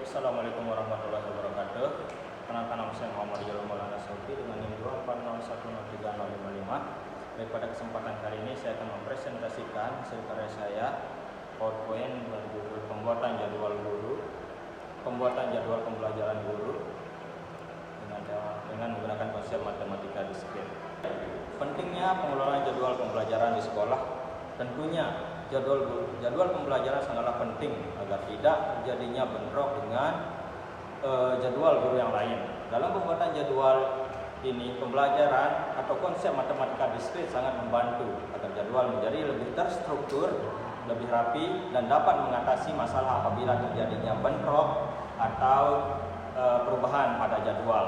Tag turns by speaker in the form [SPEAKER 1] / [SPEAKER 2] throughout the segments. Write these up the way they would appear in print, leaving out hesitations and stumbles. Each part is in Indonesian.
[SPEAKER 1] Assalamualaikum warahmatullahi wabarakatuh. Perkenalkan, nama saya Muhammad Jalal Maulana Sauti dengan NIM 240103055. Baik, pada kesempatan kali ini saya akan mempresentasikan hasil karya saya, PowerPoint berjudul pembuatan jadwal pembelajaran guru dengan menggunakan konsep matematika diskrit. Pentingnya pengelolaan jadwal pembelajaran di sekolah. Tentunya jadwal pembelajaran sangatlah penting agar tidak terjadinya bentrok dengan jadwal guru yang lain. Dalam pembuatan jadwal ini, pembelajaran atau konsep matematika diskrit sangat membantu agar jadwal menjadi lebih terstruktur, lebih rapi, dan dapat mengatasi masalah apabila terjadinya bentrok atau perubahan pada jadwal.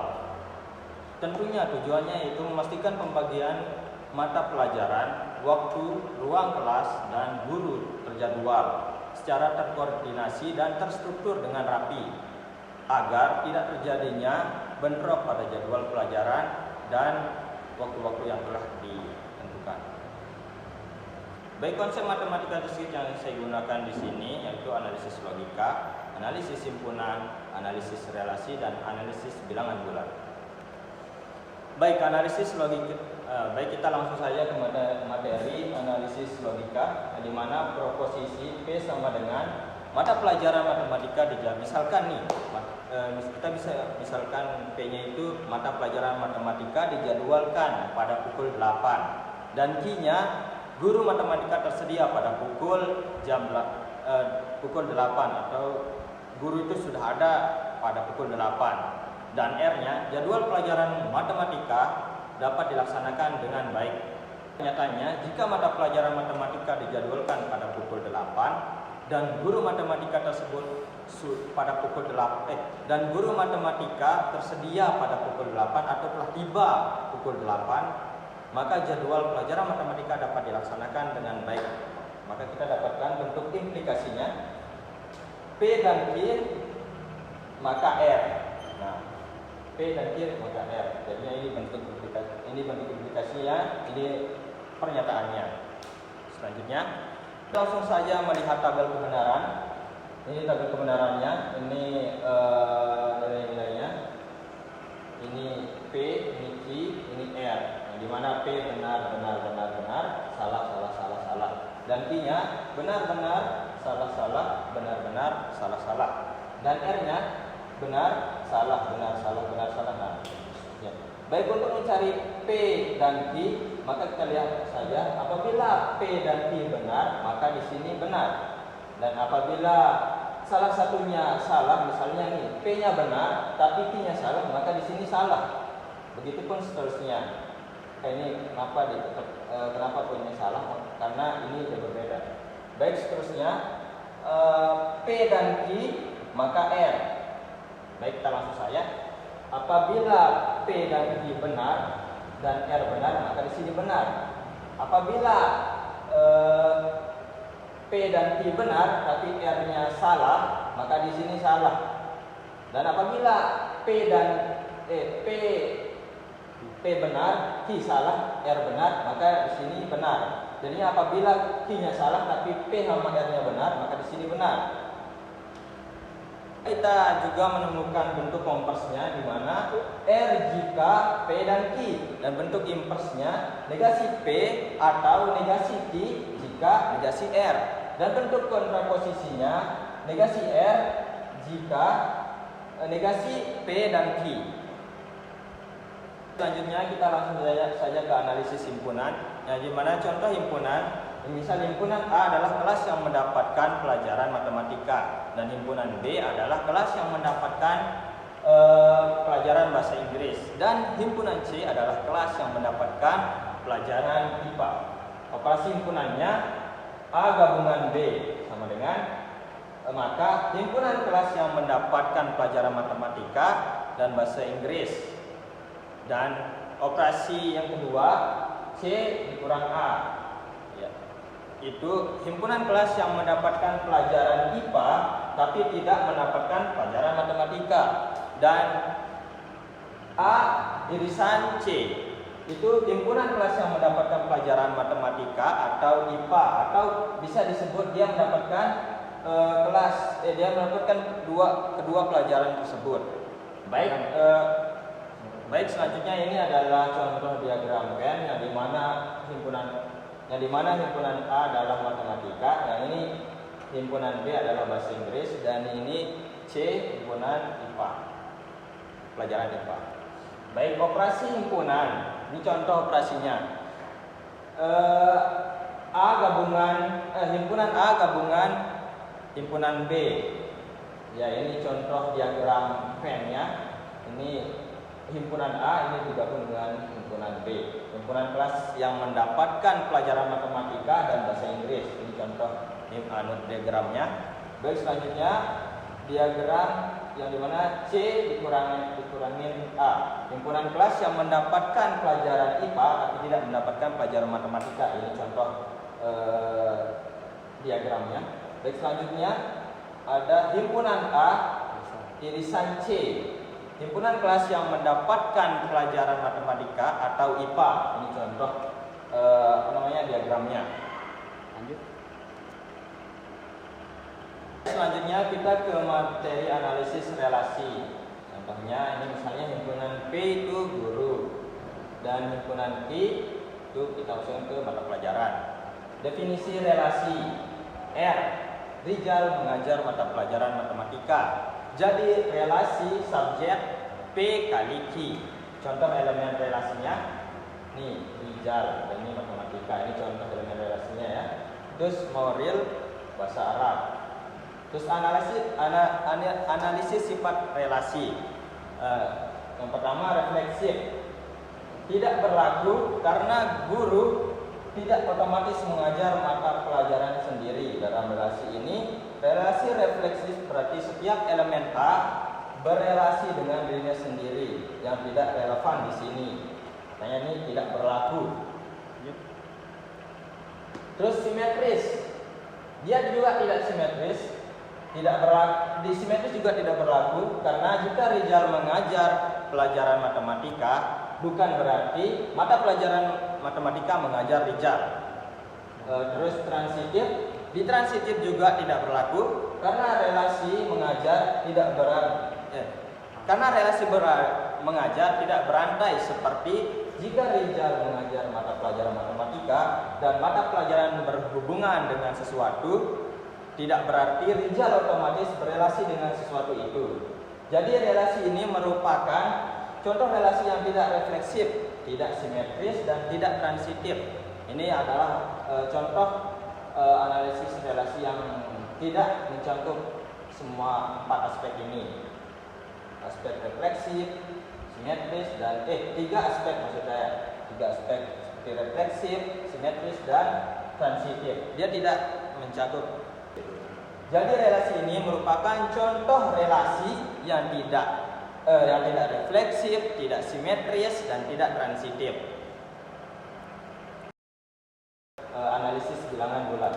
[SPEAKER 1] Tentunya tujuannya yaitu memastikan pembagian mata pelajaran, waktu, ruang kelas, dan guru terjadwal secara terkoordinasi dan terstruktur dengan rapi agar tidak terjadinya bentrok pada jadwal pelajaran dan waktu-waktu yang telah ditentukan. Baik, konsep matematika diskrit yang saya gunakan di sini yaitu analisis logika, analisis himpunan, analisis relasi, dan analisis bilangan bulat. Baik, analisis logika. Baik, kita langsung saja ke materi analisis logika, di mana proposisi P sama dengan mata pelajaran matematika misalkan nih, kita bisa misalkan P-nya itu mata pelajaran matematika dijadwalkan pada pukul 8 dan Q-nya guru matematika tersedia pada pukul 8 atau guru itu sudah ada pada pukul 8. Dan R-nya jadwal pelajaran matematika dapat dilaksanakan dengan baik. Nyatanya, jika mata pelajaran matematika dijadwalkan pada pukul 8 dan guru matematika tersebut pada pukul 8 dan guru matematika tersedia pada pukul 8 atau telah tiba pukul 8, maka jadwal pelajaran matematika dapat dilaksanakan dengan baik. Maka kita dapatkan bentuk implikasinya P dan Q maka R. Nah, P dan Q maka R. Jadinya ini bentuk implikasinya, ini pernyataannya. Selanjutnya, langsung saja melihat tabel kebenaran. Ini tabel kebenarannya, ini nilai-nilainya. Ini P, ini Q, ini R. Di mana P benar, salah. Dan Q-nya benar, salah, benar, salah. Dan R-nya benar, salah. Nah, ya. Baik, untuk mencari P dan Q, maka kita lihat saja apabila P dan Q benar, maka di sini benar. Dan apabila salah satunya salah, misalnya nih P-nya benar tapi Q-nya salah, maka di sini salah. Begitupun seterusnya. Ini kenapa poinnya salah? Karena ini sudah berbeda. Baik, seterusnya P dan Q maka R. Baik, kita langsung saja. Apabila P dan Q benar dan R benar, maka di sini benar. Apabila P dan Q benar tapi R-nya salah, maka di sini salah. Dan apabila P benar, Q salah, R benar, maka di sini benar. Jadi apabila Q-nya salah tapi P sama R-nya benar, maka di sini benar. Kita juga menemukan bentuk konversnya, di mana R jika P dan Q, dan bentuk inversnya negasi P atau negasi Q jika negasi R, dan bentuk kontraposisinya negasi R jika negasi P dan Q. Selanjutnya kita langsung saja ke analisis himpunan, di mana contoh himpunan. Misal himpunan A adalah kelas yang mendapatkan pelajaran matematika dan himpunan B adalah kelas yang mendapatkan pelajaran bahasa Inggris dan himpunan C adalah kelas yang mendapatkan pelajaran IPA. Operasi himpunannya A gabungan B sama dengan maka himpunan kelas yang mendapatkan pelajaran matematika dan bahasa Inggris, dan operasi yang kedua C dikurang A, itu himpunan kelas yang mendapatkan pelajaran IPA tapi tidak mendapatkan pelajaran matematika, dan A irisan C itu himpunan kelas yang mendapatkan pelajaran matematika atau IPA, atau bisa disebut dia mendapatkan dia mendapatkan kedua pelajaran tersebut. Baik, baik, selanjutnya ini adalah contoh diagram Venn yang dimana himpunan A adalah matematika, yang ini himpunan B adalah bahasa Inggris, dan ini C himpunan IPA, pelajaran IPA. Baik, operasi himpunan, ini contoh operasinya. Himpunan A gabungan himpunan B. Ya, ini contoh diagram Venn-nya. Ini himpunan A ini digabung dengan himpunan B. Himpunan kelas yang mendapatkan pelajaran matematika dan bahasa Inggris. Ini contoh diagramnya. Baik, selanjutnya diagram yang dimana C dikurangin A. Himpunan kelas yang mendapatkan pelajaran IPA tapi tidak mendapatkan pelajaran matematika. Ini contoh diagramnya. Baik, selanjutnya ada himpunan A irisan C. Himpunan kelas yang mendapatkan pelajaran matematika atau IPA. Ini contoh diagramnya. Lanjut. Selanjutnya kita ke materi analisis relasi. Contohnya ini misalnya himpunan P itu guru dan himpunan Q itu kita masukkan ke mata pelajaran. Definisi relasi. R. Rizal mengajar mata pelajaran matematika. Jadi relasi subjek P kali Q. Contoh elemen relasinya. Nih, Rizal, dan ini matematika. Ini contoh elemen relasinya ya. Terus Mauril bahasa Arab. Terus analisis sifat relasi. Yang pertama refleksif. Tidak berlaku karena guru tidak otomatis mengajar mata pelajaran sendiri. Dalam relasi ini, relasi refleksif berarti setiap elemen A berelasi dengan dirinya sendiri yang tidak relevan di sini. Makanya ini tidak berlaku. Terus simetris. Dia juga tidak simetris. Simetris juga tidak berlaku karena jika Rizal mengajar pelajaran matematika, bukan berarti mata pelajaran matematika mengajar Rizal. Terus transitif, di transitif juga tidak berlaku karena relasi mengajar mengajar tidak berantai seperti jika Rizal mengajar mata pelajaran matematika dan mata pelajaran berhubungan dengan sesuatu, tidak berarti Rizal otomatis berelasi dengan sesuatu itu. Jadi relasi ini merupakan contoh relasi yang tidak refleksif, tidak simetris, dan tidak transitif. Ini adalah contoh analisis relasi yang tidak mencakup semua 4 aspek ini. Aspek refleksif, simetris, dan 3 aspek maksud saya. 3 aspek seperti refleksif, simetris, dan transitif. Dia tidak mencakup. Jadi relasi ini merupakan contoh relasi yang tidak refleksif, tidak simetris, dan tidak transitif. Analisis bilangan bulat.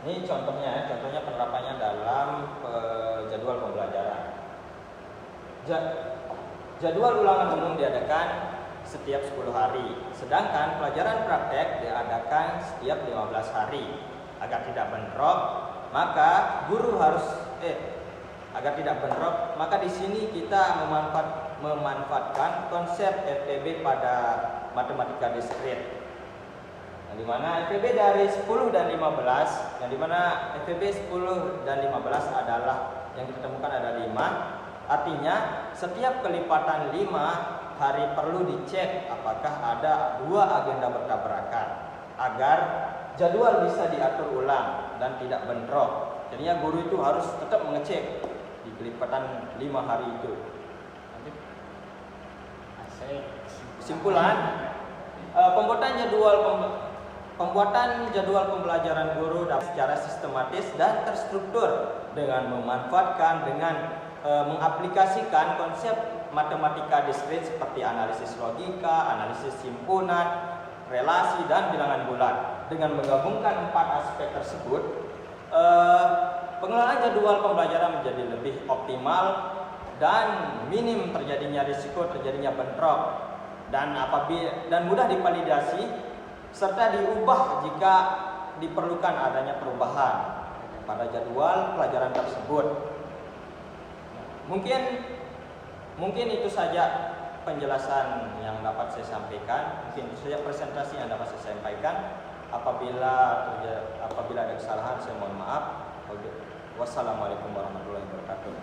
[SPEAKER 1] Ini contohnya penerapannya dalam jadwal pembelajaran. Jadwal ulangan umum diadakan setiap 10 hari, sedangkan pelajaran praktek diadakan setiap 15 hari. Agar tidak bentrok, maka di sini kita memanfaatkan konsep FPB pada matematika diskrit. Yang dimana FPB dari 10 dan 15, yang dimana FPB 10 dan 15 adalah yang kita temukan ada 5. Artinya setiap kelipatan 5 hari perlu dicek apakah ada 2 agenda bertabrakan agar jadwal bisa diatur ulang dan tidak bentrok. Jadinya guru itu harus tetap mengecek di kelipatan 5 hari itu. Kesimpulan, pembuatan jadwal pembelajaran guru secara sistematis dan terstruktur dengan mengaplikasikan konsep matematika diskrit seperti analisis logika, analisis himpunan, relasi, dan bilangan bulat. Dengan menggabungkan 4 aspek tersebut, pengelolaan jadwal pembelajaran menjadi lebih optimal dan minim terjadinya risiko terjadinya bentrok dan mudah divalidasi serta diubah jika diperlukan adanya perubahan. pada jadwal pelajaran tersebut. Mungkin itu saja penjelasan yang dapat saya sampaikan. Mungkin itu saja presentasi yang dapat saya sampaikan. Apabila ada kesalahan, saya mohon maaf. Wassalamualaikum warahmatullahi wabarakatuh.